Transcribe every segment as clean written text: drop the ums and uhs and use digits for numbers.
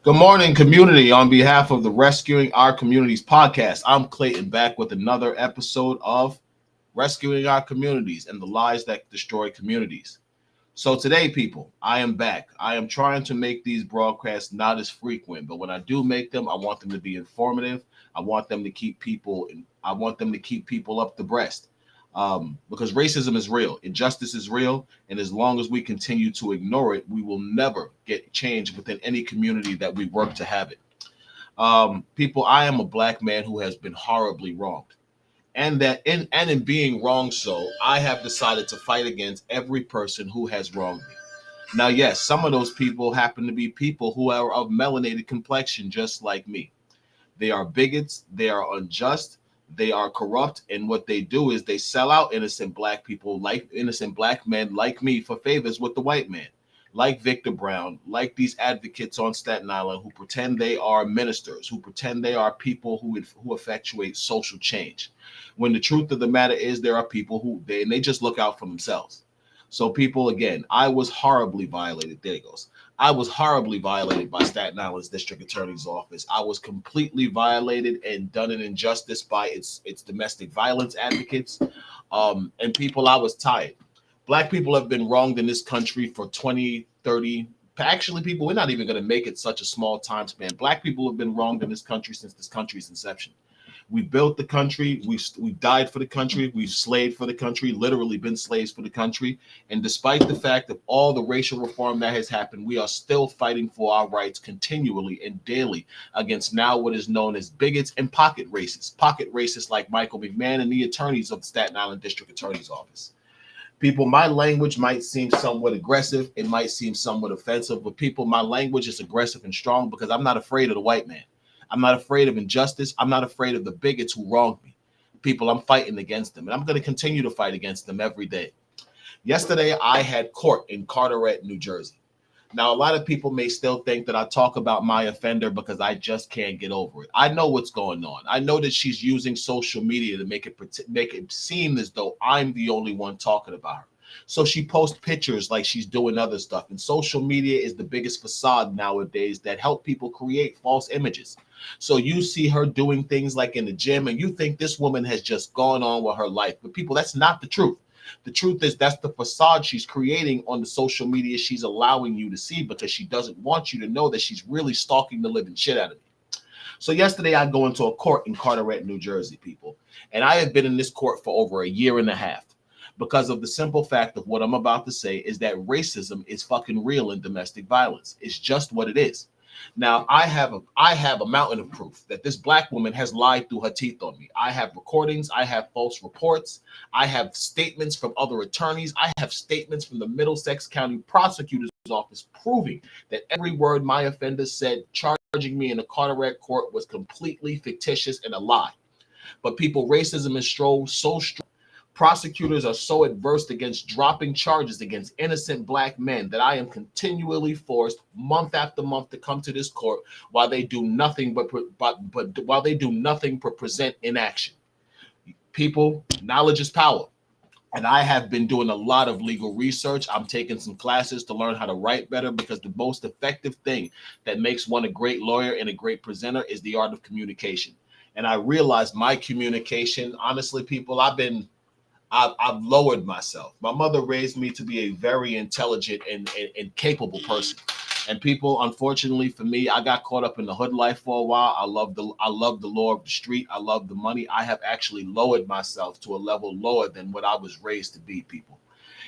Good morning, community. On behalf of the Rescuing Our Communities podcast, I'm Clayton back with another episode of Rescuing Our Communities and the Lies That Destroy Communities. So, today, people, I am back. I am trying to make these broadcasts not as frequent, but when I do make them, I want them to be informative. I want them to keep people up the breast. Because racism is real, injustice is real, and as long as we continue to ignore it, we will never get change within any community that we work to have it. People, I am a black man who has been horribly wronged, and in being wronged, so I have decided to fight against every person who has wronged me. Now, yes, some of those people happen to be people who are of melanated complexion, just like me. They are bigots. They are unjust. They are corrupt. And what they do is they sell out innocent black people, like innocent black men like me, for favors with the white man, like Victor Brown, like these advocates on Staten Island who pretend they are ministers, who pretend they are people who effectuate social change. When the truth of the matter is, there are people they just look out for themselves. So, people, again, I was horribly violated. There it goes. I was horribly violated by Staten Island's district attorney's office. I was completely violated and done an injustice by its domestic violence advocates. And people, I was tired. Black people have been wronged in this country for 20, 30. Actually, people, we're not even going to make it such a small time span. Black people have been wronged in this country since this country's inception. We built the country. We died for the country. We've slaved for the country, literally been slaves for the country. And despite the fact of all the racial reform that has happened, we are still fighting for our rights continually and daily against now what is known as bigots and pocket racists. Pocket racists like Michael McMahon and the attorneys of the Staten Island District Attorney's Office. People, my language might seem somewhat aggressive. It might seem somewhat offensive, but people, my language is aggressive and strong because I'm not afraid of the white man. I'm not afraid of injustice. I'm not afraid of the bigots who wronged me. People, I'm fighting against them, and I'm going to continue to fight against them every day. Yesterday, I had court in Carteret, New Jersey. Now, a lot of people may still think that I talk about my offender because I just can't get over it. I know what's going on. I know that she's using social media to make it seem as though I'm the only one talking about her. So she posts pictures like she's doing other stuff. And social media is the biggest facade nowadays that help people create false images. So you see her doing things like in the gym, and you think this woman has just gone on with her life. But people, that's not the truth. The truth is that's the facade she's creating on the social media she's allowing you to see because she doesn't want you to know that she's really stalking the living shit out of me. So yesterday I go into a court in Carteret, New Jersey, people. And I have been in this court for over a year and a half because of the simple fact of what I'm about to say is that racism is fucking real in domestic violence. It's just what it is. Now I have a mountain of proof that this black woman has lied through her teeth on me. I have recordings, I have false reports, I have statements from other attorneys, I have statements from the Middlesex County Prosecutor's office proving that every word my offender said charging me in the Carteret court was completely fictitious and a lie. But people, racism is so strong. Prosecutors are so adverse against dropping charges against innocent black men that I am continually forced month after month to come to this court while they do nothing but while they do nothing but present inaction. People, knowledge is power. And I have been doing a lot of legal research. I'm taking some classes to learn how to write better because the most effective thing that makes one a great lawyer and a great presenter is the art of communication. And I realized my communication, honestly, people, I've lowered myself. My mother raised me to be a very intelligent and capable person. And people, unfortunately for me, I got caught up in the hood life for a while. I love the law of the street. I love the money. I have actually lowered myself to a level lower than what I was raised to be, people.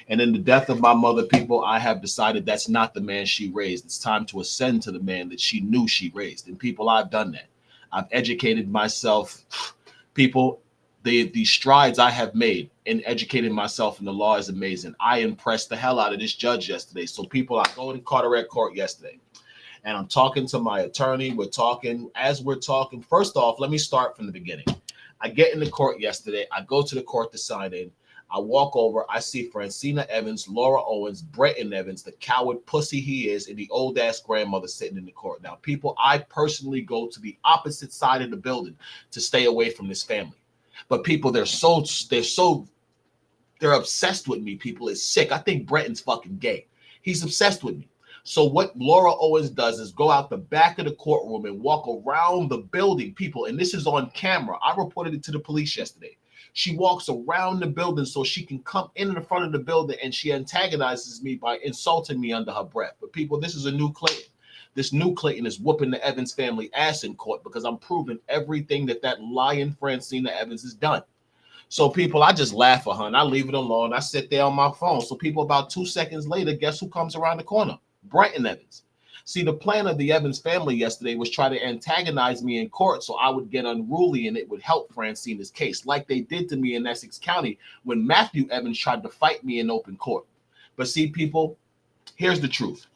And in the death of my mother, people, I have decided that's not the man she raised. It's time to ascend to the man that she knew she raised. And people, I've done that. I've educated myself. People, the strides I have made in educating myself in the law is amazing. I impressed the hell out of this judge yesterday. So people, I go to Carteret Court yesterday and I'm talking to my attorney. We're talking. First off, let me start from the beginning. I get in the court yesterday. I go to the court to sign in. I walk over. I see Francina Evans, Laura Owens, Bretton Evans, the coward pussy he is, and the old ass grandmother sitting in the court. Now, people, I personally go to the opposite side of the building to stay away from this family. But people, they're obsessed with me. People, it's sick. I think Bretton's fucking gay. He's obsessed with me. So what Laura Owens does is go out the back of the courtroom and walk around the building, people, and this is on camera. I reported it to the police yesterday. She walks around the building so she can come in the front of the building, and she antagonizes me by insulting me under her breath. But people, this is a new Clayton. This new Clayton is whooping the Evans family ass in court because I'm proving everything that lying Francina Evans has done. So people, I just laugh at her and I leave it alone. I sit there on my phone. So people, about 2 seconds later, guess who comes around the corner? Brenton Evans. See, the plan of the Evans family yesterday was try to antagonize me in court so I would get unruly and it would help Francina's case, like they did to me in Essex County when Matthew Evans tried to fight me in open court. But see, people, here's the truth.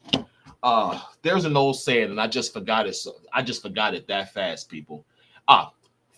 There's an old saying, and I just forgot it. So I just forgot it that fast, people.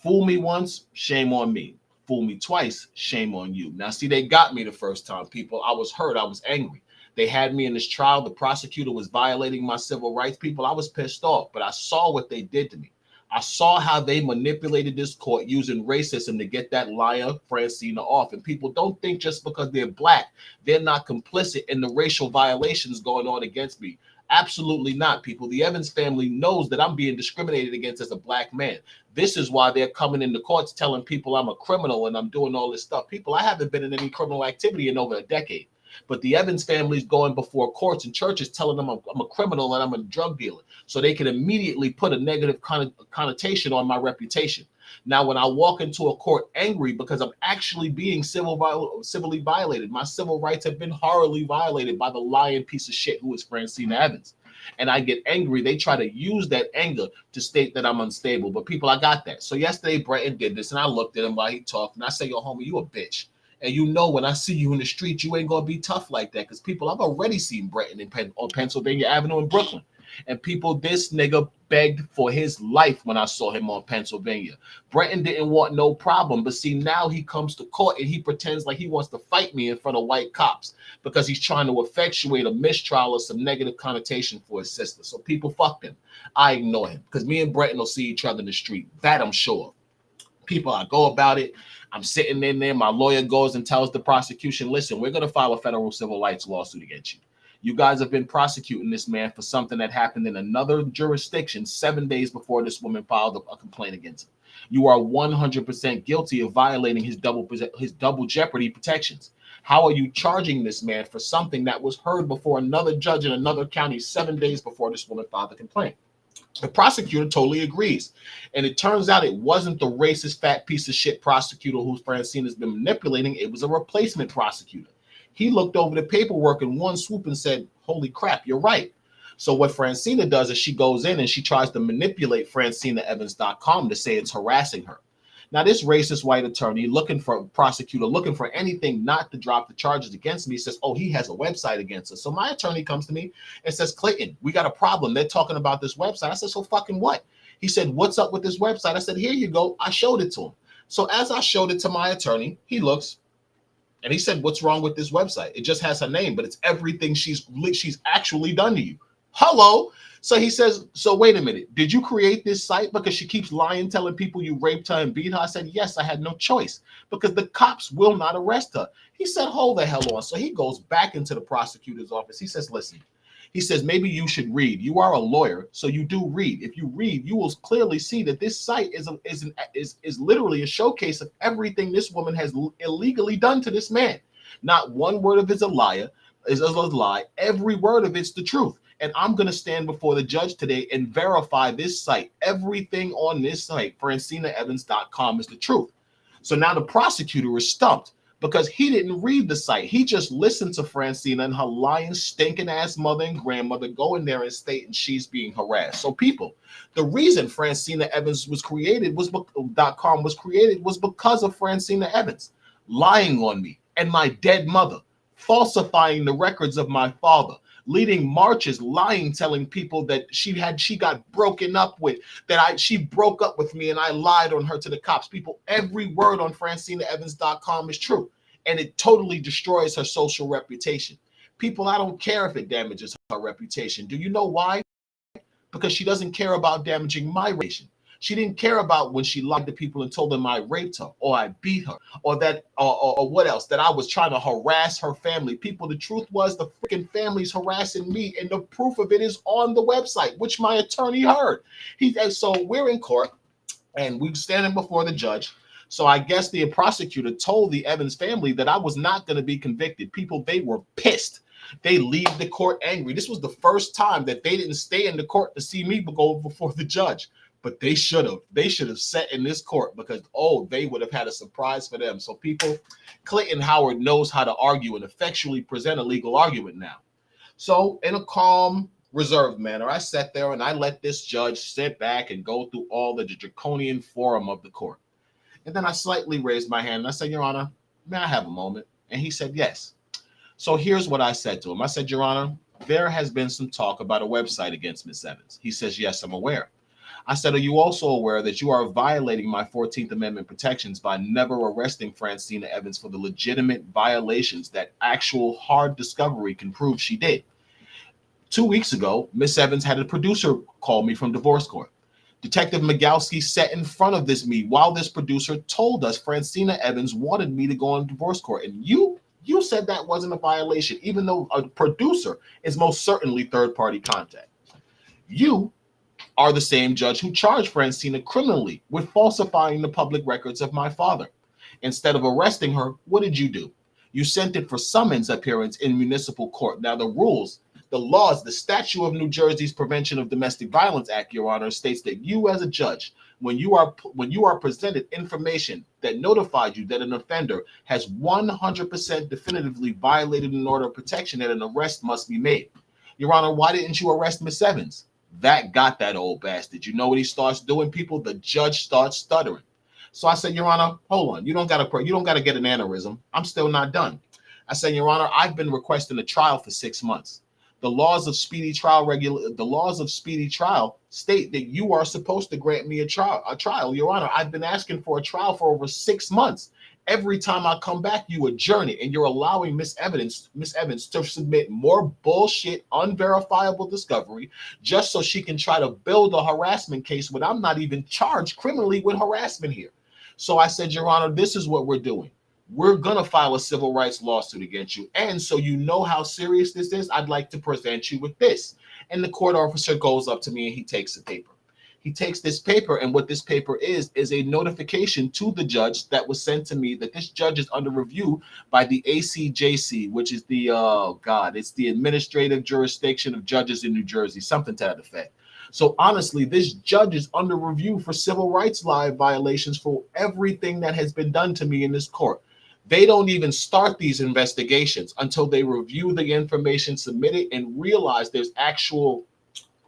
Fool me once, shame on me. Fool me twice, shame on you. Now, see, they got me the first time, people. I was hurt. I was angry. They had me in this trial. The prosecutor was violating my civil rights. People, I was pissed off, but I saw what they did to me. I saw how they manipulated this court using racism to get that liar Francina off. And people, don't think just because they're black, they're not complicit in the racial violations going on against me. Absolutely not, people. The Evans family knows that I'm being discriminated against as a black man. This is why they're coming into courts telling people I'm a criminal and I'm doing all this stuff. People, I haven't been in any criminal activity in over a decade. But the Evans family is going before courts and churches telling them I'm a criminal and I'm a drug dealer. So they can immediately put a negative connotation on my reputation. Now, when I walk into a court angry because I'm actually being civilly violated, my civil rights have been horribly violated by the lying piece of shit who is Francina Evans. And I get angry, they try to use that anger to state that I'm unstable. But people, I got that. So yesterday, Brenton did this, and I looked at him while he talked, and I say, yo, homie, you a bitch. And you know when I see you in the street, you ain't going to be tough like that. Because people, I've already seen Brenton on Pennsylvania Avenue in Brooklyn. And people, this nigga begged for his life when I saw him on Pennsylvania. Brenton didn't want no problem. But see, now he comes to court and he pretends like he wants to fight me in front of white cops because he's trying to effectuate a mistrial or some negative connotation for his sister. So people, fuck him. I ignore him because me and Brenton will see each other in the street. That I'm sure. People, I go about it. I'm sitting in there. My lawyer goes and tells the prosecution, listen, we're going to file a federal civil rights lawsuit against you. You guys have been prosecuting this man for something that happened in another jurisdiction 7 days before this woman filed a complaint against him. You are 100% guilty of violating his double jeopardy protections. How are you charging this man for something that was heard before another judge in another county 7 days before this woman filed the complaint? The prosecutor totally agrees. And it turns out it wasn't the racist fat piece of shit prosecutor who Francina has been manipulating. It was a replacement prosecutor. He looked over the paperwork in one swoop and said, holy crap, you're right. So what Francina does is she goes in and she tries to manipulate FrancinaEvans.com to say it's harassing her. Now, this racist white attorney looking for a prosecutor, looking for anything not to drop the charges against me, says, oh, he has a website against us. So my attorney comes to me and says, Clayton, we got a problem. They're talking about this website. I said, so fucking what? He said, what's up with this website? I said, here you go. I showed it to him. So as I showed it to my attorney, he looks and he said, what's wrong with this website? It just has her name, but it's everything she's actually done to you. Hello. So he says, so wait a minute. Did you create this site because she keeps lying, telling people you raped her and beat her? I said, yes, I had no choice because the cops will not arrest her. He said, hold the hell on. So he goes back into the prosecutor's office. He says, listen, he says, maybe you should read. You are a lawyer, so you do read. If you read, you will clearly see that this site is literally a showcase of everything this woman has illegally done to this man. Not one word of it's a liar, is a lie. Every word of it's the truth. And I'm going to stand before the judge today and verify this site. Everything on this site, FrancinaEvans.com, is the truth. So now the prosecutor is stumped because he didn't read the site. He just listened to Francina and her lying, stinking ass mother and grandmother go in there and state and she's being harassed. So people, the reason Francina Evans was created was .com was created was because of Francina Evans lying on me and my dead mother, falsifying the records of my father, leading marches, lying, telling people that she got broken up with, she broke up with me and I lied on her to the cops. People, every word on FrancinaEvans.com is true. And it totally destroys her social reputation. People, I don't care if it damages her reputation. Do you know why? Because she doesn't care about damaging my reputation. She didn't care about when she lied to people and told them I raped her or I beat her or that or what else, that I was trying to harass her family. People, the truth was the freaking family's harassing me, and the proof of it is on the website, which my attorney heard. So we're in court and we're standing before the judge. So I guess the prosecutor told the Evans family that I was not going to be convicted. People, they were pissed. They leave the court angry. This was the first time that they didn't stay in the court to see me go before the judge. But they should have. They should have sat in this court because, they would have had a surprise for them. So people, Clayton Howard knows how to argue and effectually present a legal argument now. So in a calm, reserved manner, I sat there and I let this judge sit back and go through all the draconian forum of the court. And then I slightly raised my hand and I said, Your Honor, may I have a moment? And he said, yes. So here's what I said to him. I said, Your Honor, there has been some talk about a website against Ms. Evans. He says, yes, I'm aware. I said, are you also aware that you are violating my 14th Amendment protections by never arresting Francina Evans for the legitimate violations that actual hard discovery can prove she did? 2 weeks ago, Ms. Evans had a producer call me from divorce court. Detective Migalski sat in front of me while this producer told us Francina Evans wanted me to go on divorce court. And you said that wasn't a violation, even though a producer is most certainly third-party contact. You are the same judge who charged Francina criminally with falsifying the public records of my father. Instead of arresting her, what did you do? You sent it for summons appearance in municipal court. Now, the laws, the statute of New Jersey's Prevention of Domestic Violence Act, Your Honor, states that you as a judge, when you are presented information that notified you that an offender has 100% definitively violated an order of protection, that an arrest must be made. Your Honor, why didn't you arrest Miss Evans? That got that old bastard. You know what he starts doing, people? The judge starts stuttering. So I said, Your Honor, hold on. You don't gotta get an aneurysm. I'm still not done. I said, Your Honor, I've been requesting a trial for 6 months. The laws of speedy trial state that you are supposed to grant me a trial. Your Honor, I've been asking for a trial for over 6 months. Every time I come back, you adjourn it, and you're allowing Miss Evans to submit more bullshit, unverifiable discovery just so she can try to build a harassment case when I'm not even charged criminally with harassment here. So I said, Your Honor, this is what we're doing. We're going to file a civil rights lawsuit against you. And so you know how serious this is, I'd like to present you with this. And the court officer goes up to me and he takes the paper. He takes this paper, and what this paper is a notification to the judge that was sent to me that this judge is under review by the ACJC, which is it's the Administrative Jurisdiction of Judges in New Jersey, something to that effect. So honestly, this judge is under review for civil rights violations for everything that has been done to me in this court. They don't even start these investigations until they review the information submitted and realize there's actual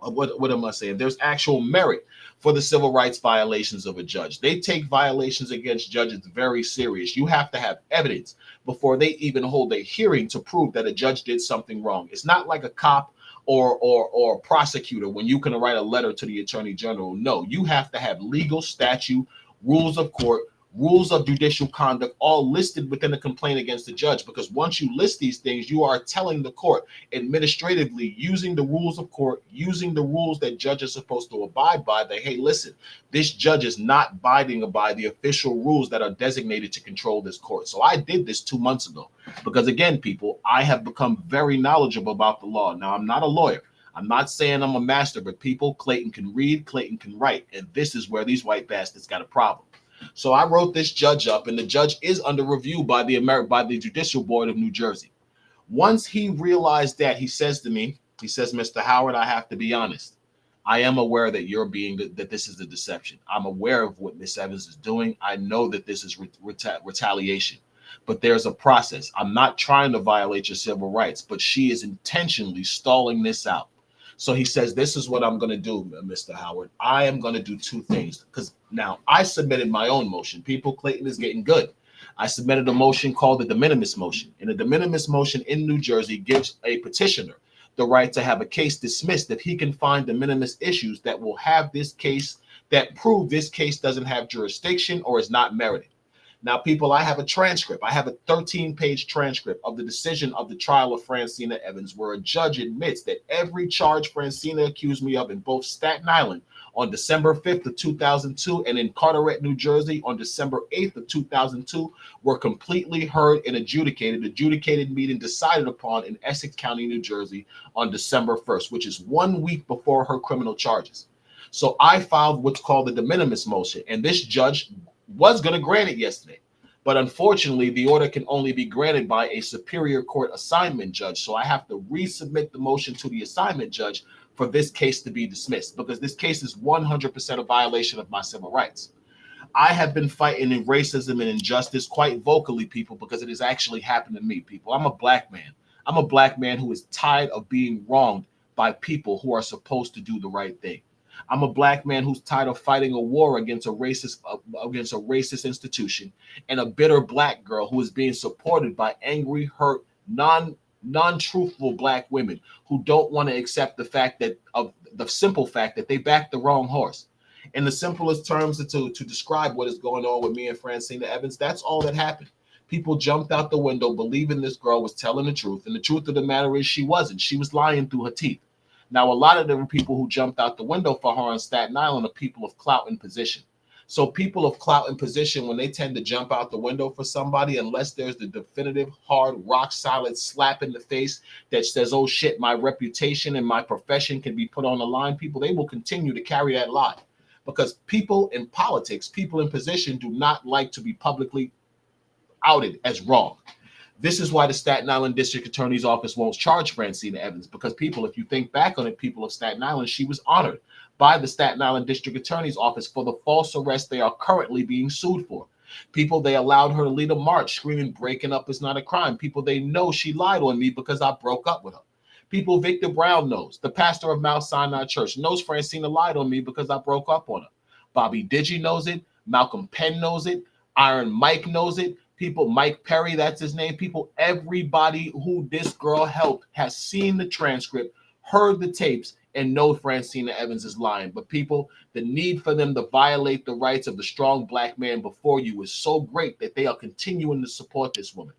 there's actual merit for the civil rights violations of a judge. They take violations against judges very serious. You have to have evidence before they even hold a hearing to prove that a judge did something wrong. It's not like a cop or prosecutor when you can write a letter to the attorney general. No, you have to have legal statute, rules of court, rules of judicial conduct, all listed within a complaint against the judge. Because once you list these things, you are telling the court administratively, using the rules of court, using the rules that judges are supposed to abide by, that, hey, listen, this judge is not abiding by the official rules that are designated to control this court. So I did this 2 months ago because, again, people, I have become very knowledgeable about the law. Now, I'm not a lawyer. I'm not saying I'm a master, but people, Clayton can read, Clayton can write. And this is where these white bastards got a problem. So I wrote this judge up, and the judge is under review by the Judicial Board of New Jersey. Once he realized that, he says to me, Mr. Howard, I have to be honest. I am aware that that this is a deception. I'm aware of what Miss Evans is doing. I know that this is retaliation, but there's a process. I'm not trying to violate your civil rights, but she is intentionally stalling this out. So he says, this is what I'm going to do, Mr. Howard. I am going to do two things, because now I submitted my own motion. People, Clayton is getting good. I submitted a motion called the de minimis motion. And the de minimis motion in New Jersey gives a petitioner the right to have a case dismissed if he can find de minimis issues that will have this case, that prove this case doesn't have jurisdiction or is not merited. Now, people, I have a transcript. I have a 13-page transcript of the decision of the trial of Francina Evans, where a judge admits that every charge Francina accused me of in both Staten Island on December 5th of 2002 and in Carteret, New Jersey on December 8th of 2002 were completely heard and adjudicated. Adjudicated meeting decided upon in Essex County, New Jersey on December 1st, which is 1 week before her criminal charges. So I filed what's called the de minimis motion, and this judge was going to grant it yesterday. But unfortunately, the order can only be granted by a superior court assignment judge. So I have to resubmit the motion to the assignment judge for this case to be dismissed, because this case is 100% a violation of my civil rights. I have been fighting in racism and injustice quite vocally, people, because it has actually happened to me, people. I'm a black man. I'm a black man who is tired of being wronged by people who are supposed to do the right thing. I'm a black man who's tired of fighting a war against a racist institution, and a bitter black girl who is being supported by angry, hurt, non-truthful black women who don't want to accept the fact that of the simple fact that they backed the wrong horse. In the simplest terms, to describe what is going on with me and Francina Evans, that's all that happened. People jumped out the window believing this girl was telling the truth, and the truth of the matter is she wasn't. She was lying through her teeth. Now, a lot of the people who jumped out the window for her on Staten Island are people of clout and position. So people of clout and position, when they tend to jump out the window for somebody, unless there's the definitive, hard, rock solid slap in the face that says, oh shit, my reputation and my profession can be put on the line, people, they will continue to carry that lie. Because people in politics, people in position do not like to be publicly outed as wrong. This is why the Staten Island District Attorney's Office won't charge Francina Evans, because people, if you think back on it, people of Staten Island, she was honored by the Staten Island District Attorney's Office for the false arrest they are currently being sued for. People, they allowed her to lead a march screaming, breaking up is not a crime. People, they know she lied on me because I broke up with her. People, Victor Brown knows. The pastor of Mount Sinai Church knows Francina lied on me because I broke up on her. Bobby Digi knows it. Malcolm Penn knows it. Iron Mike knows it. People, Mike Perry, that's his name. People, everybody who this girl helped has seen the transcript, heard the tapes, and know Francina Evans is lying. But people, the need for them to violate the rights of the strong black man before you is so great that they are continuing to support this woman.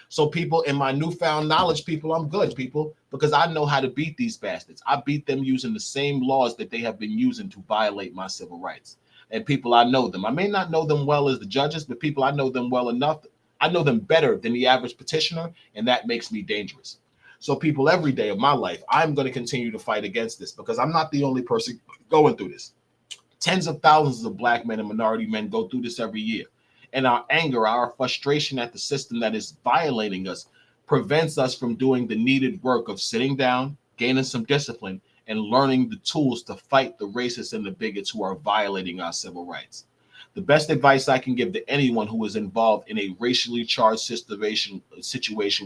So people, in my newfound knowledge, people, I'm good, people, because I know how to beat these bastards. I beat them using the same laws that they have been using to violate my civil rights. And people, I know them. I may not know them well as the judges, but people, I know them well enough. I know them better than the average petitioner, and that makes me dangerous. So people, every day of my life, I'm going to continue to fight against this, because I'm not the only person going through this. Tens of thousands of black men and minority men go through this every year. And our anger, our frustration at the system that is violating us prevents us from doing the needed work of sitting down, gaining some discipline, and learning the tools to fight the racists and the bigots who are violating our civil rights. The best advice I can give to anyone who is involved in a racially charged situation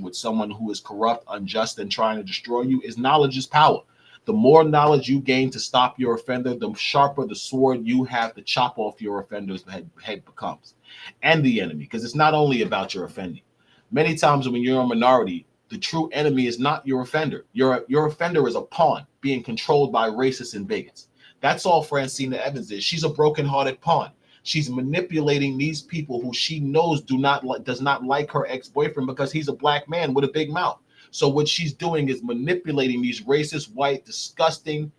with someone who is corrupt, unjust, and trying to destroy you is knowledge is power. The more knowledge you gain to stop your offender, the sharper the sword you have to chop off your offender's head becomes. And the enemy, because it's not only about your offending. Many times when you're a minority, the true enemy is not your offender. Your offender is a pawn being controlled by racists and bigots. That's all Francina Evans is. She's a broken-hearted pawn. She's manipulating these people who she knows does not like her ex-boyfriend because he's a black man with a big mouth. So what she's doing is manipulating these racist, white, disgusting,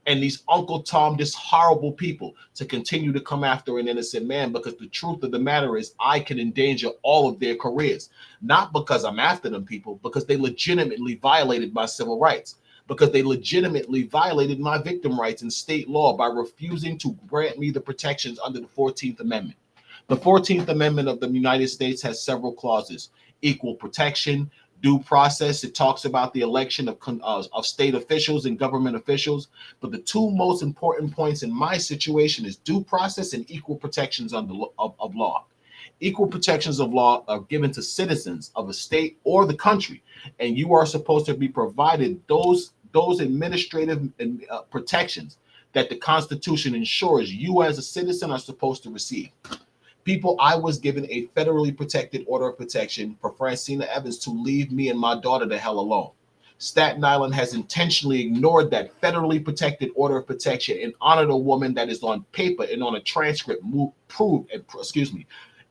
and these Uncle Tom, this horrible people to continue to come after an innocent man, because the truth of the matter is I can endanger all of their careers, not because I'm after them, people, because they legitimately violated my civil rights, because they legitimately violated my victim rights in state law by refusing to grant me the protections under the 14th Amendment. The 14th Amendment of the United States has several clauses: equal protection, due process. It talks about the election of state officials and government officials. But the two most important points in my situation is due process and equal protections of law. Equal protections of law are given to citizens of a state or the country, and you are supposed to be provided those administrative protections that the Constitution ensures you as a citizen are supposed to receive. People, I was given a federally protected order of protection for Francina Evans to leave me and my daughter the hell alone. Staten Island has intentionally ignored that federally protected order of protection and honored a woman that is on paper and on a transcript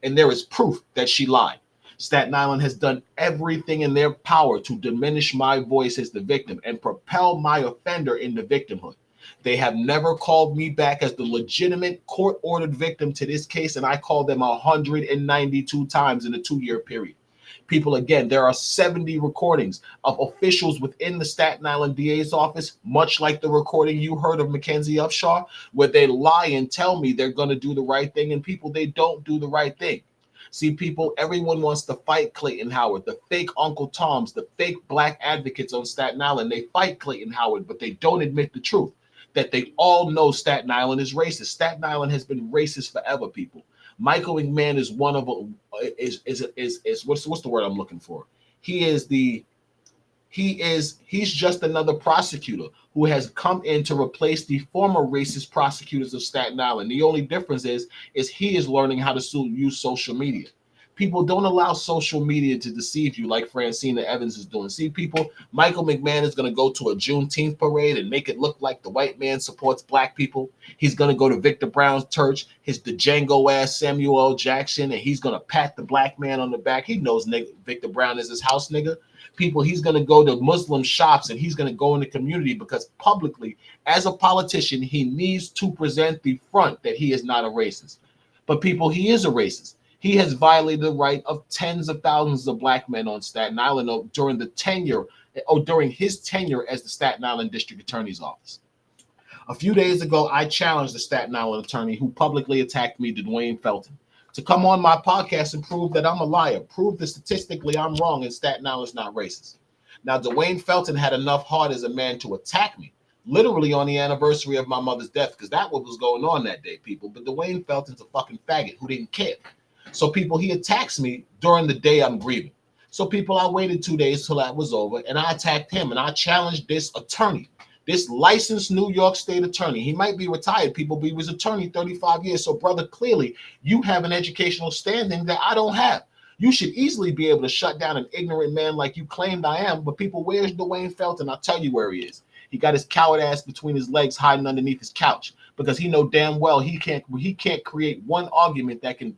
and there is proof that she lied. Staten Island has done everything in their power to diminish my voice as the victim and propel my offender into victimhood. They have never called me back as the legitimate court-ordered victim to this case, and I called them 192 times in a 2-year period. People, again, there are 70 recordings of officials within the Staten Island DA's office, much like the recording you heard of Mackenzie Upshaw, where they lie and tell me they're going to do the right thing, and people, they don't do the right thing. See, people, everyone wants to fight Clayton Howard, the fake Uncle Toms, the fake black advocates on Staten Island. They fight Clayton Howard, but they don't admit the truth, that they all know Staten Island is racist. Staten Island has been racist forever, people. Michael McMahon is one of is what's the word I'm looking for? He's just another prosecutor who has come in to replace the former racist prosecutors of Staten Island. The only difference is he is learning how to use social media. People, don't allow social media to deceive you like Francina Evans is doing. See, people, Michael McMahon is going to go to a Juneteenth parade and make it look like the white man supports black people. He's going to go to Victor Brown's church, the Django ass Samuel L. Jackson, and he's going to pat the black man on the back. He knows Victor Brown is his house nigga. People, he's going to go to Muslim shops and he's going to go in the community because publicly, as a politician, he needs to present the front that he is not a racist. But people, he is a racist. He has violated the right of tens of thousands of black men on Staten Island during his tenure as the Staten Island District Attorney's Office. A few days ago, I challenged the Staten Island attorney who publicly attacked me, Dwayne Felton, to come on my podcast and prove that I'm a liar, prove that statistically I'm wrong and Staten Island's not racist. Now, Dwayne Felton had enough heart as a man to attack me, literally on the anniversary of my mother's death, because that's what was going on that day, people. But Dwayne Felton's a fucking faggot who didn't care. So, people, he attacks me during the day I'm grieving. So, people, I waited 2 days till that was over, and I attacked him, and I challenged this attorney, this licensed New York State attorney. He might be retired, people, but he was attorney 35 years. So, brother, clearly, you have an educational standing that I don't have. You should easily be able to shut down an ignorant man like you claimed I am. But, people, where's Dwayne Felton? I'll tell you where he is. He got his coward ass between his legs hiding underneath his couch because he know damn well he can't create one argument that can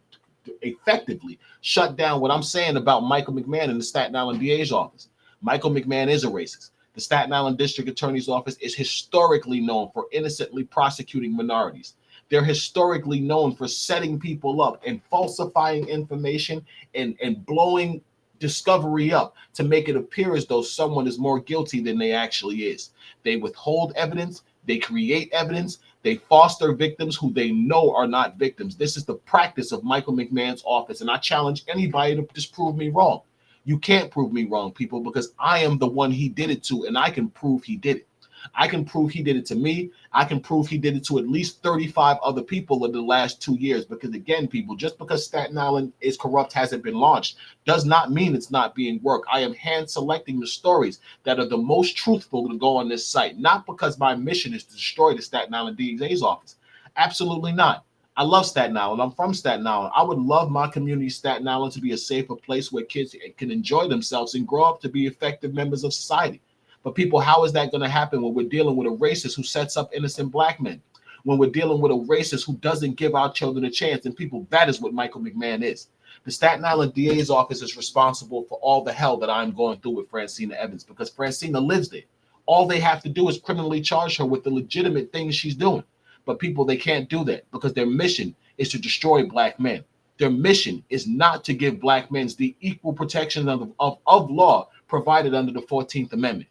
effectively shut down what I'm saying about Michael McMahon in the Staten Island DA's office. Michael McMahon is a racist. The Staten Island District Attorney's Office is historically known for innocently prosecuting minorities. They're historically known for setting people up and falsifying information and blowing discovery up to make it appear as though someone is more guilty than they actually is. They withhold evidence. They create evidence. They foster victims who they know are not victims. This is the practice of Michael McMahon's office, and I challenge anybody to disprove me wrong. You can't prove me wrong, people, because I am the one he did it to, and I can prove he did it. I can prove he did it to me. I can prove he did it to at least 35 other people in the last 2 years. Because again, people, just because Staten Island is corrupt, hasn't been launched, does not mean it's not being worked. I am hand selecting the stories that are the most truthful to go on this site, not because my mission is to destroy the Staten Island DA's office. Absolutely not. I love Staten Island. I'm from Staten Island. I would love my community, Staten Island, to be a safer place where kids can enjoy themselves and grow up to be effective members of society. But people, how is that going to happen when we're dealing with a racist who sets up innocent black men? When we're dealing with a racist who doesn't give our children a chance? And people, that is what Michael McMahon is. The Staten Island DA's office is responsible for all the hell that I'm going through with Francina Evans because Francina lives there. All they have to do is criminally charge her with the legitimate things she's doing. But people, they can't do that because their mission is to destroy black men. Their mission is not to give black men the equal protection of law provided under the 14th Amendment.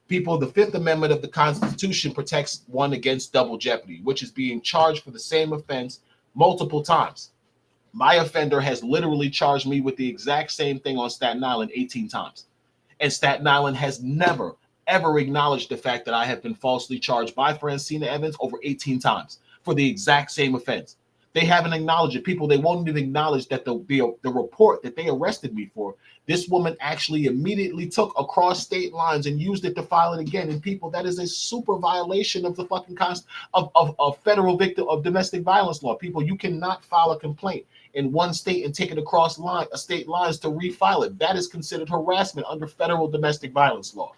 People, the Fifth Amendment of the Constitution protects one against double jeopardy, which is being charged for the same offense multiple times. My offender has literally charged me with the exact same thing on Staten Island 18 times. And Staten Island has never, ever acknowledged the fact that I have been falsely charged by Francina Evans over 18 times for the exact same offense. They haven't acknowledged it. People, they won't even acknowledge that the report that they arrested me for, this woman actually immediately took across state lines and used it to file it again. And people, that is a super violation of the fucking of federal victim of domestic violence law. People, you cannot file a complaint in one state and take it across state lines to refile it. That is considered harassment under federal domestic violence law.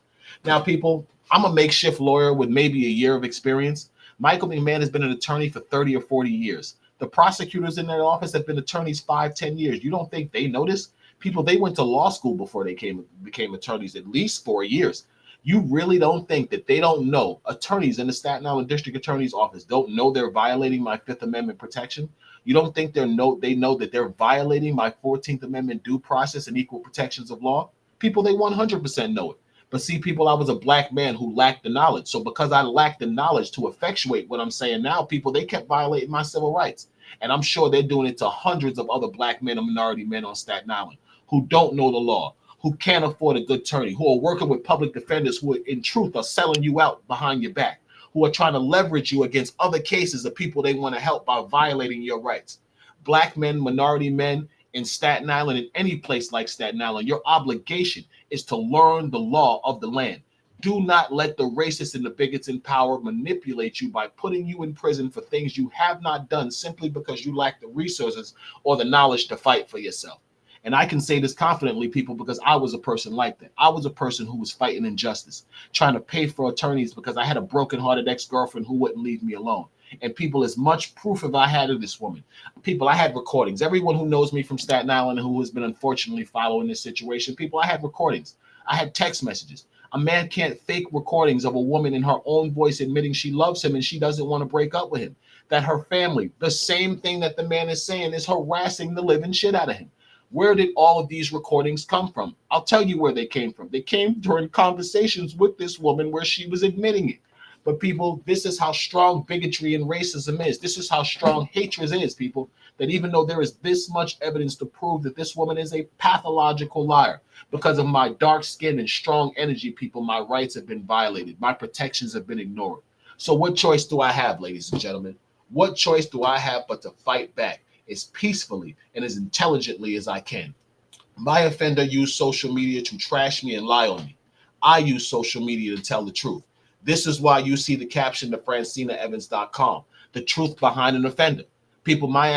Now, people, I'm a makeshift lawyer with maybe a year of experience. Michael McMahon has been an attorney for 30 or 40 years. The prosecutors in that office have been attorneys 5, 10 years. You don't think they notice? People, they went to law school before they became attorneys, at least 4 years. You really don't think that they don't know? Attorneys in the Staten Island District Attorney's Office don't know they're violating my Fifth Amendment protection? You don't think they know that they're violating my 14th Amendment due process and equal protections of law? People, they 100% know it. But see, people, I was a black man who lacked the knowledge. So because I lacked the knowledge to effectuate what I'm saying now, people, they kept violating my civil rights. And I'm sure they're doing it to hundreds of other black men and minority men on Staten Island who don't know the law, who can't afford a good attorney, who are working with public defenders who in truth are selling you out behind your back, who are trying to leverage you against other cases of people they want to help by violating your rights. Black men, minority men in Staten Island, in any place like Staten Island, your obligation is to learn the law of the land. Do not let the racists and the bigots in power manipulate you by putting you in prison for things you have not done simply because you lack the resources or the knowledge to fight for yourself. And I can say this confidently, people, because I was a person like that. I was a person who was fighting injustice, trying to pay for attorneys because I had a broken-hearted ex-girlfriend who wouldn't leave me alone. And people, as much proof as I had of this woman, people, I had recordings. Everyone who knows me from Staten Island and who has been unfortunately following this situation, people, I had recordings. I had text messages. A man can't fake recordings of a woman in her own voice admitting she loves him and she doesn't want to break up with him. That her family, the same thing that the man is saying, is harassing the living shit out of him. Where did all of these recordings come from? I'll tell you where they came from. They came during conversations with this woman where she was admitting it. But people, this is how strong bigotry and racism is. This is how strong hatred is, people, that even though there is this much evidence to prove that this woman is a pathological liar, because of my dark skin and strong energy, people, my rights have been violated. My protections have been ignored. So what choice do I have, ladies and gentlemen? What choice do I have but to fight back as peacefully and as intelligently as I can? My offender used social media to trash me and lie on me. I use social media to tell the truth. This is why you see the caption to FrancinaEvans.com, the truth behind an offender. People, my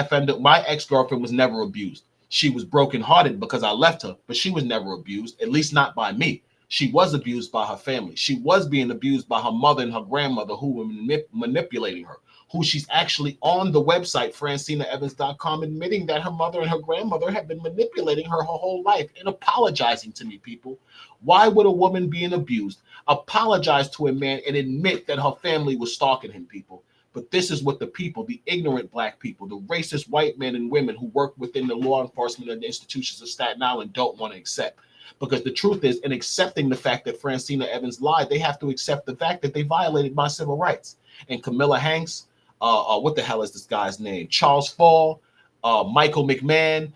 ex-girlfriend was never abused. She was brokenhearted because I left her, but she was never abused, at least not by me. She was abused by her family. She was being abused by her mother and her grandmother who were manipulating her, who she's actually on the website, FrancinaEvans.com, admitting that her mother and her grandmother have been manipulating her whole life and apologizing to me, people. Why would a woman being abused apologize to a man and admit that her family was stalking him, people? But this is what the people, the ignorant black people, the racist white men and women who work within the law enforcement and the institutions of Staten Island don't want to accept. Because the truth is, in accepting the fact that Francina Evans lied, they have to accept the fact that they violated my civil rights. And Camilla Hanks, what the hell is this guy's name? Charles Fall, Michael McMahon,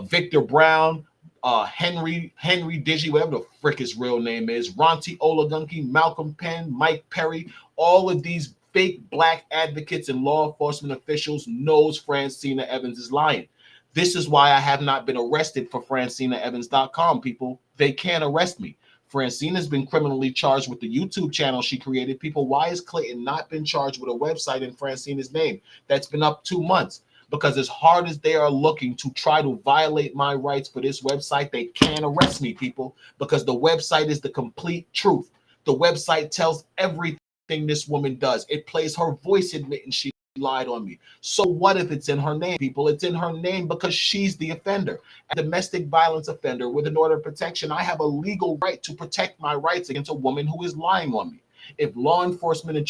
Victor Brown, Henry Digi, whatever the frick his real name is, Ronti Olagunki, Malcolm Penn, Mike Perry, all of these fake black advocates and law enforcement officials knows Francina Evans is lying. This is why I have not been arrested for FrancinaEvans.com, people. They can't arrest me. Francina's been criminally charged with the YouTube channel she created. People, why has Clayton not been charged with a website in Francina's name? That's been up 2 months. Because as hard as they are looking to try to violate my rights for this website, they can't arrest me, people, because the website is the complete truth. The website tells everything this woman does. It plays her voice admitting she lied on me. So what if it's in her name, people? It's in her name because she's the offender. A domestic violence offender with an order of protection, I have a legal right to protect my rights against a woman who is lying on me. If law enforcement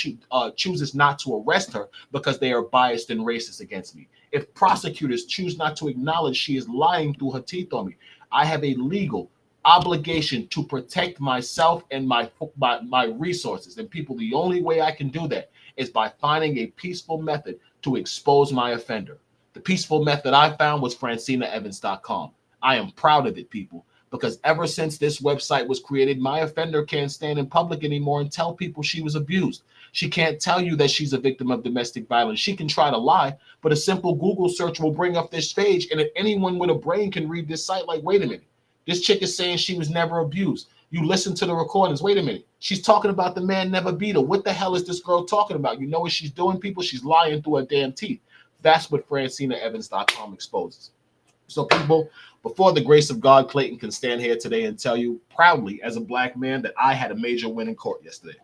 chooses not to arrest her because they are biased and racist against me, if prosecutors choose not to acknowledge she is lying through her teeth on me, I have a legal obligation to protect myself and my resources. And people, the only way I can do that is by finding a peaceful method to expose my offender. The peaceful method I found was FrancinaEvans.com. I am proud of it, people, because ever since this website was created, my offender can't stand in public anymore and tell people she was abused. She can't tell you that she's a victim of domestic violence. She can try to lie, but a simple Google search will bring up this page, and if anyone with a brain can read this site, like, wait a minute, this chick is saying she was never abused. You listen to the recordings. Wait a minute. She's talking about the man never beat her. What the hell is this girl talking about? You know what she's doing, people? She's lying through her damn teeth. That's what FrancinaEvans.com exposes. So, people, before the grace of God, Clayton can stand here today and tell you proudly as a black man that I had a major win in court yesterday.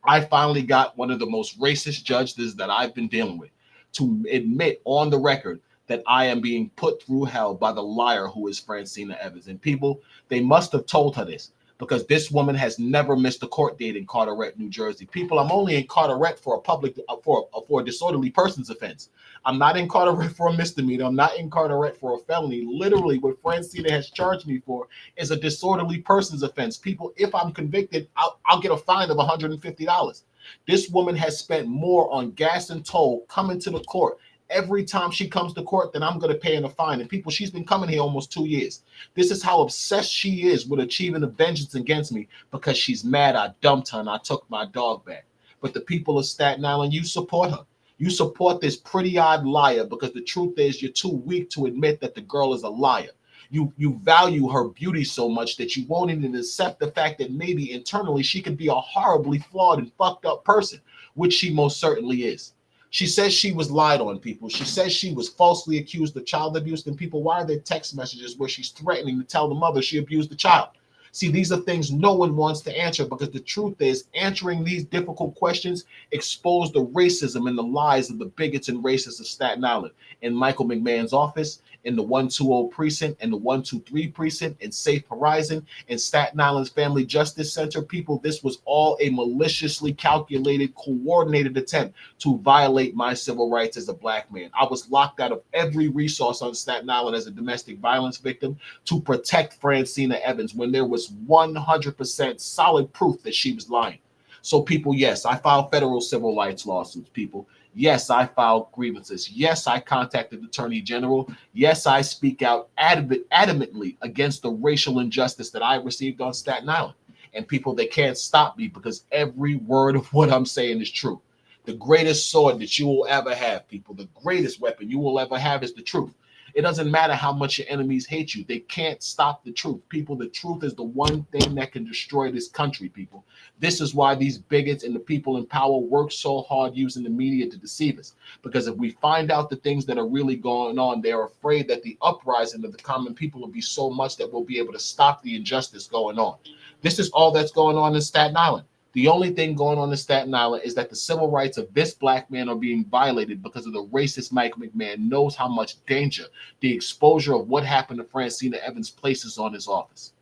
I finally got one of the most racist judges that I've been dealing with. to admit on the record that I am being put through hell by the liar who is Francina Evans. And people, they must have told her this, because this woman has never missed a court date in Carteret, New Jersey. People, I'm only in Carteret for a disorderly persons offense. I'm not in Carteret for a misdemeanor. I'm not in Carteret for a felony. Literally, what Francina has charged me for is a disorderly persons offense. People, if I'm convicted, I'll get a fine of $150. This woman has spent more on gas and toll coming to the court every time she comes to court than I'm going to pay in a fine. And people, she's been coming here almost 2 years. This is how obsessed she is with achieving a vengeance against me, because she's mad I dumped her and I took my dog back. But the people of Staten Island, you support her. You support this pretty-eyed liar, because the truth is you're too weak to admit that the girl is a liar. You value her beauty so much that you won't even accept the fact that maybe internally she could be a horribly flawed and fucked up person, which she most certainly is. She says she was lied on, people. She says she was falsely accused of child abuse. And people, why are there text messages where she's threatening to tell the mother she abused the child? See, these are things no one wants to answer, because the truth is answering these difficult questions expose the racism and the lies of the bigots and racists of Staten Island. In Michael McMahon's office, in the 120 precinct, and the 123 precinct, in Safe Horizon, in Staten Island's Family Justice Center, people, this was all a maliciously calculated, coordinated attempt to violate my civil rights as a black man. I was locked out of every resource on Staten Island as a domestic violence victim to protect Francina Evans when there was 100% solid proof that she was lying. So people, yes, I filed federal civil rights lawsuits, people. Yes, I filed grievances. Yes, I contacted the Attorney General. Yes, I speak out adamantly against the racial injustice that I received on Staten Island. And people, they can't stop me, because every word of what I'm saying is true. The greatest sword that you will ever have, people, the greatest weapon you will ever have is the truth. It doesn't matter how much your enemies hate you. They can't stop the truth. People, the truth is the one thing that can destroy this country, people. This is why these bigots and the people in power work so hard using the media to deceive us. Because if we find out the things that are really going on, they're afraid that the uprising of the common people will be so much that we'll be able to stop the injustice going on. This is all that's going on in Staten Island. The only thing going on in Staten Island is that the civil rights of this black man are being violated because of the racist Mike McMahon knows how much danger the exposure of what happened to Francina Evans places on his office.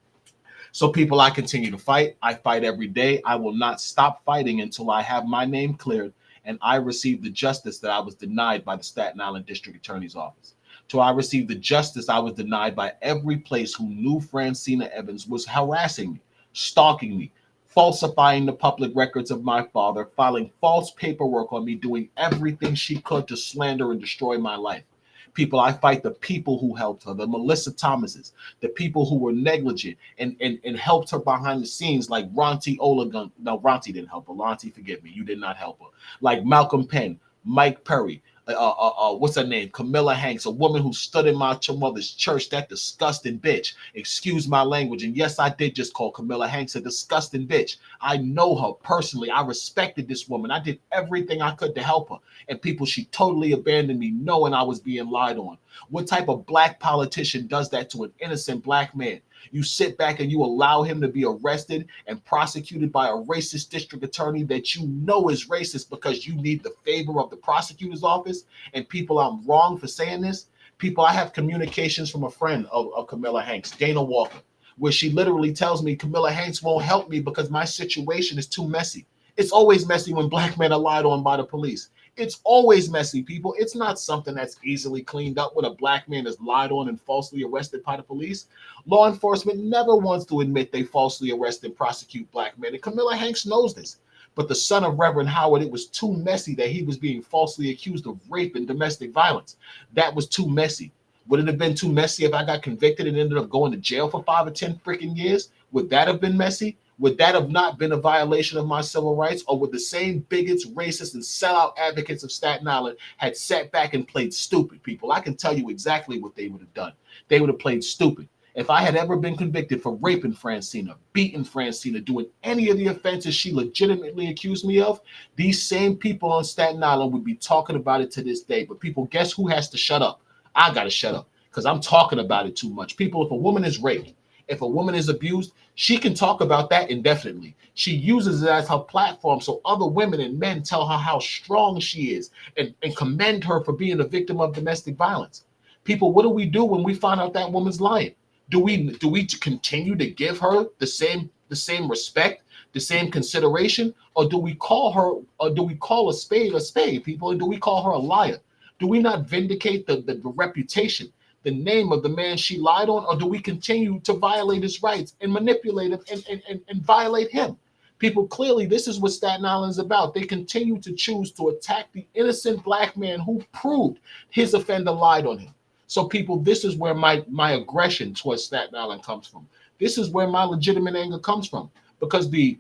So people, I continue to fight. I fight every day. I will not stop fighting until I have my name cleared and I receive the justice that I was denied by the Staten Island District Attorney's Office. Till I receive the justice I was denied by every place who knew Francina Evans was harassing me, stalking me, falsifying the public records of my father, filing false paperwork on me, doing everything she could to slander and destroy my life. People, I fight the people who helped her, the Melissa Thomases, the people who were negligent and helped her behind the scenes, like Ronti Olagun. No, Ronti didn't help her. Ronti, forgive me, you did not help her. Like Malcolm Penn, Mike Perry, what's her name? Camilla Hanks, a woman who stood in my mother's church, that disgusting bitch. Excuse my language. And yes, I did just call Camilla Hanks a disgusting bitch. I know her personally. I respected this woman. I did everything I could to help her. And people, she totally abandoned me knowing I was being lied on. What type of black politician does that to an innocent black man? You sit back and you allow him to be arrested and prosecuted by a racist district attorney that you know is racist because you need the favor of the prosecutor's office. And people, I'm wrong for saying this. People, I have communications from a friend of Camilla Hanks, Dana Walker, where she literally tells me Camilla Hanks won't help me because my situation is too messy. It's always messy when black men are lied on by the police. It's always messy, people. It's not something that's easily cleaned up when a black man is lied on and falsely arrested by the police. Law enforcement never wants to admit they falsely arrest and prosecute black men. And Camilla Hanks knows this. But the son of Reverend Howard, it was too messy that he was being falsely accused of rape and domestic violence. That was too messy. Would it have been too messy if I got convicted and ended up going to jail for 5 or 10 freaking years? Would that have been messy? Would that have not been a violation of my civil rights? Or would the same bigots, racists, and sellout advocates of Staten Island had sat back and played stupid, people? I can tell you exactly what they would have done. They would have played stupid. If I had ever been convicted for raping Francina, beating Francina, doing any of the offenses she legitimately accused me of, these same people on Staten Island would be talking about it to this day. But people, guess who has to shut up? I got to shut up because I'm talking about it too much. People, if a woman is raped, If a woman is abused, she can talk about that indefinitely. She uses it as her platform so other women and men tell her how strong she is and commend her for being a victim of domestic violence. People, what do we do when we find out that woman's lying? Do we continue to give her the same respect, the same consideration, or do we call her, or do we call a spade, people, or do we call her a liar? Do we not vindicate the reputation, the name of the man she lied on, or do we continue to violate his rights and manipulate him and violate him? People, clearly, this is what Staten Island is about. They continue to choose to attack the innocent black man who proved his offender lied on him. So, people, this is where my aggression towards Staten Island comes from. This is where my legitimate anger comes from, because the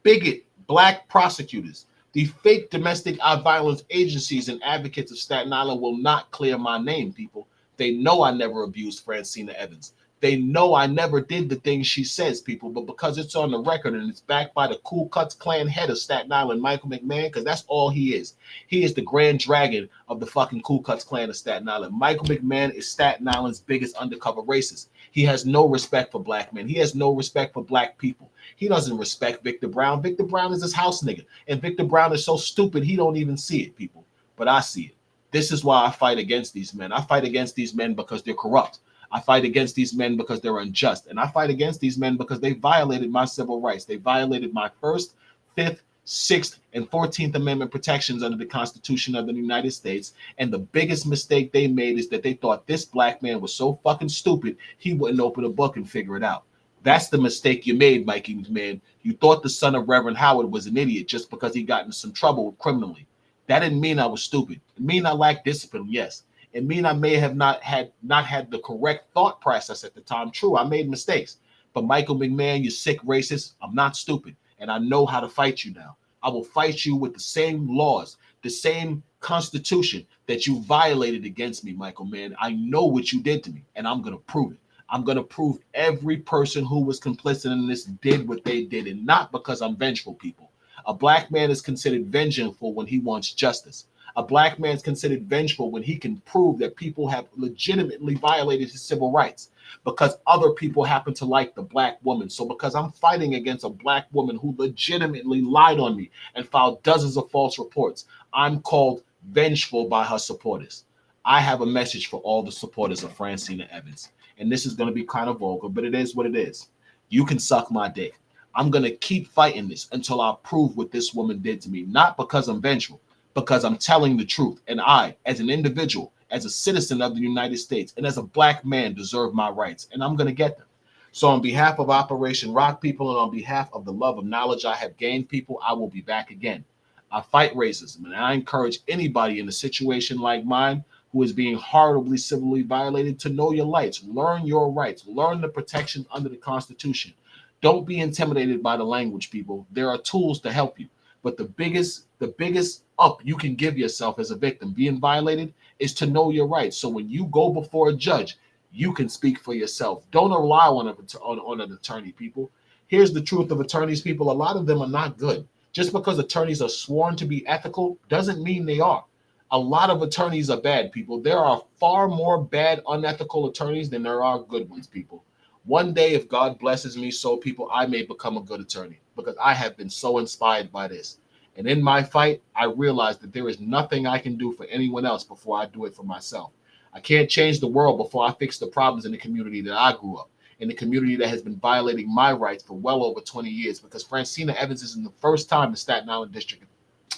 bigot black prosecutors, the fake domestic violence agencies and advocates of Staten Island will not clear my name, people. They know I never abused Francina Evans. They know I never did the things she says, people, but because it's on the record and it's backed by the Ku Klux Klan head of Staten Island, Michael McMahon, because that's all he is. He is the grand dragon of the fucking Ku Klux Klan of Staten Island. Michael McMahon is Staten Island's biggest undercover racist. He has no respect for black men. He has no respect for black people. He doesn't respect Victor Brown. Victor Brown is his house nigga. And Victor Brown is so stupid, he don't even see it, people. But I see it. This is why I fight against these men. I fight against these men because they're corrupt. I fight against these men because they're unjust. And I fight against these men because they violated my civil rights. They violated my First, Fifth, Sixth, and 14th Amendment protections under the Constitution of the United States. And the biggest mistake they made is that they thought this black man was so fucking stupid, he wouldn't open a book and figure it out. That's the mistake you made, Mikey, man. You thought the son of Reverend Howard was an idiot just because he got into some trouble criminally. That didn't mean I was stupid. It mean I lacked discipline, yes. It mean I may have not had the correct thought process at the time. True, I made mistakes. But Michael McMahon, you sick racist, I'm not stupid. And I know how to fight you now. I will fight you with the same laws, the same constitution that you violated against me, Michael, man. I know what you did to me, and I'm going to prove it. I'm going to prove every person who was complicit in this did what they did, and not because I'm vengeful, people. A black man is considered vengeful when he wants justice. A black man is considered vengeful when he can prove that people have legitimately violated his civil rights because other people happen to like the black woman. So because I'm fighting against a black woman who legitimately lied on me and filed dozens of false reports, I'm called vengeful by her supporters. I have a message for all the supporters of Francina Evans. And this is going to be kind of vulgar, but it is what it is. You can suck my dick. I'm going to keep fighting this until I prove what this woman did to me, not because I'm vengeful, because I'm telling the truth. And I, as an individual, as a citizen of the United States, and as a black man, deserve my rights, and I'm going to get them. So on behalf of Operation Rock, people, and on behalf of the love of knowledge I have gained, people, I will be back again. I fight racism, and I encourage anybody in a situation like mine who is being horribly civilly violated to know your rights. Learn your rights. Learn the protection under the Constitution. Don't be intimidated by the language, people. There are tools to help you. But the biggest up you can give yourself as a victim being violated is to know your rights. So when you go before a judge, you can speak for yourself. Don't rely on an attorney, people. Here's the truth of attorneys, people. A lot of them are not good. Just because attorneys are sworn to be ethical doesn't mean they are. A lot of attorneys are bad, people. There are far more bad, unethical attorneys than there are good ones, people. One day, if God blesses me so, people, I may become a good attorney because I have been so inspired by this. And in my fight, I realize that there is nothing I can do for anyone else before I do it for myself. I can't change the world before I fix the problems in the community that I grew up, in the community that has been violating my rights for well over 20 years, because Francina Evans isn't the first time the Staten Island District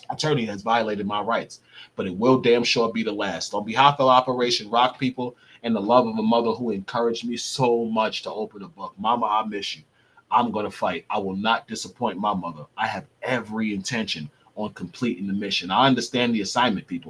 Attorney has violated my rights, but it will damn sure be the last. On behalf of Operation Rock, people, and the love of a mother who encouraged me so much to open a book, Mama, I miss you. I'm going to fight. I will not disappoint my mother. I have every intention on completing the mission. I understand the assignment, people.